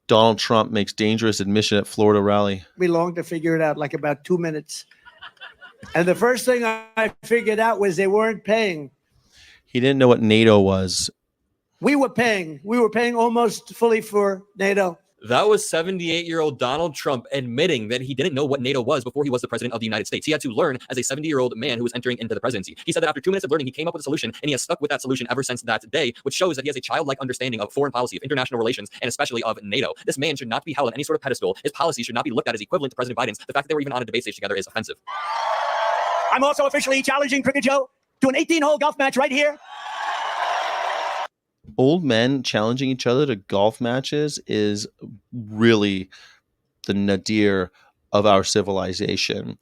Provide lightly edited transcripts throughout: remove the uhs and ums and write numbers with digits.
Donald Trump makes dangerous admission at Florida rally. We long to figure it out, like about 2 minutes. And the first thing I figured out was they weren't paying. He didn't know what NATO was. We were paying. We were paying almost fully for NATO. That was 78-year-old Donald Trump admitting that he didn't know what NATO was before he was the president of the United States. He had to learn as a 70-year-old man who was entering into the presidency. He said that after 2 minutes of learning, he came up with a solution, and he has stuck with that solution ever since that day, which shows that he has a childlike understanding of foreign policy, of international relations, and especially of NATO. This man should not be held on any sort of pedestal. His policy should not be looked at as equivalent to President Biden's. The fact that they were even on a debate stage together is offensive. I'm also officially challenging Cricket Joe to an 18-hole golf match right here. Old men challenging each other to golf matches is really the nadir of our civilization.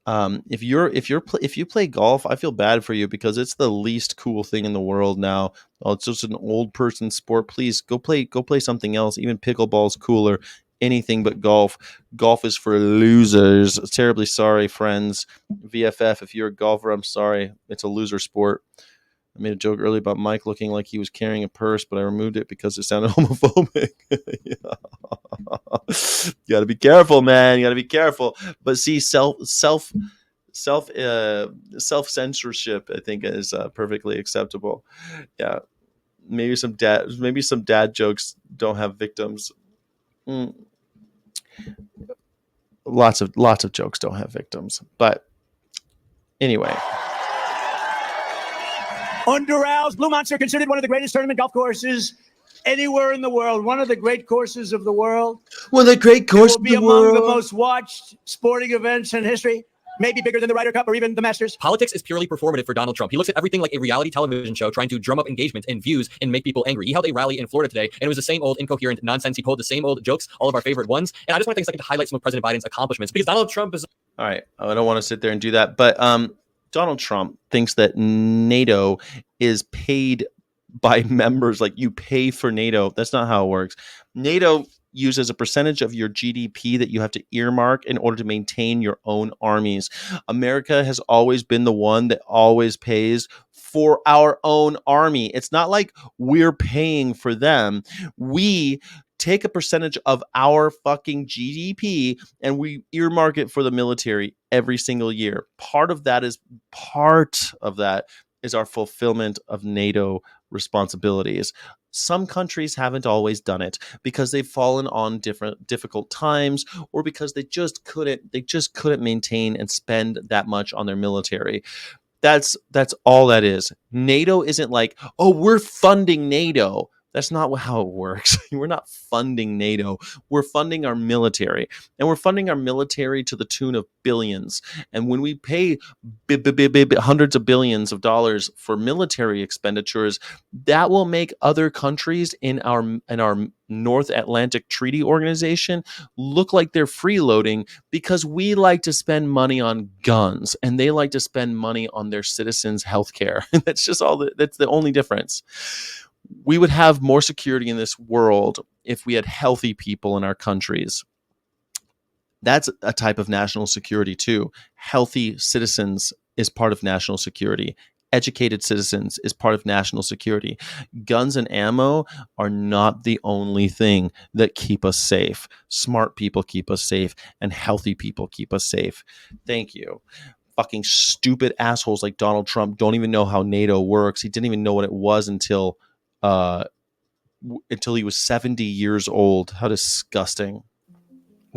If you play golf, I feel bad for you because it's the least cool thing in the world now. Oh, it's just an old person sport. Please go play something else. Even pickleball's cooler. Anything but golf. Golf is for losers. Terribly sorry, friends. VFF, if you're a golfer, I'm sorry. It's a loser sport. I made a joke earlier about Mike looking like he was carrying a purse, but I removed it because it sounded homophobic. You got to be careful, man. You got to be careful. But see, self censorship, I think, is perfectly acceptable. Yeah, maybe some dad jokes don't have victims. Lots of jokes don't have victims, but anyway. Underows, Blue Monster, considered one of the greatest tournament golf courses anywhere in the world. One of the great courses of the world. One of the great courses of the world. It will be among the most watched sporting events in history. Maybe bigger than the Ryder Cup or even the Masters. Politics is purely performative for Donald Trump. He looks at everything like a reality television show trying to drum up engagement and views and make people angry. He held a rally in Florida today, and it was the same old incoherent nonsense. He pulled the same old jokes, all of our favorite ones. And I just want to take a second to highlight some of President Biden's accomplishments because Donald Trump is... All right. I don't want to sit there and do that. But Donald Trump thinks that NATO is paid by members. Like you pay for NATO. That's not how it works. NATO uses a percentage of your GDP that you have to earmark in order to maintain your own armies. America has always been the one that always pays for our own army. It's not like we're paying for them. We take a percentage of our fucking GDP and we earmark it for the military every single year. Part of that is our fulfillment of NATO responsibilities. Some countries haven't always done it because they've fallen on difficult times or because they just couldn't maintain and spend that much on their military. That's all that is. NATO isn't like, oh, we're funding NATO. That's not how it works. We're not funding NATO. We're funding our military. And we're funding our military to the tune of billions. And when we pay hundreds of billions of dollars for military expenditures, that will make other countries in our North Atlantic Treaty Organization look like they're freeloading because we like to spend money on guns and they like to spend money on their citizens' health care. That's just that's the only difference. We would have more security in this world if we had healthy people in our countries. That's a type of national security too. Healthy citizens is part of national security. Educated citizens is part of national security. Guns and ammo are not the only thing that keep us safe. Smart people keep us safe, and healthy people keep us safe. Thank you. Fucking stupid assholes like Donald Trump don't even know how NATO works. He didn't even know what it was until he was 70 years old. How disgusting.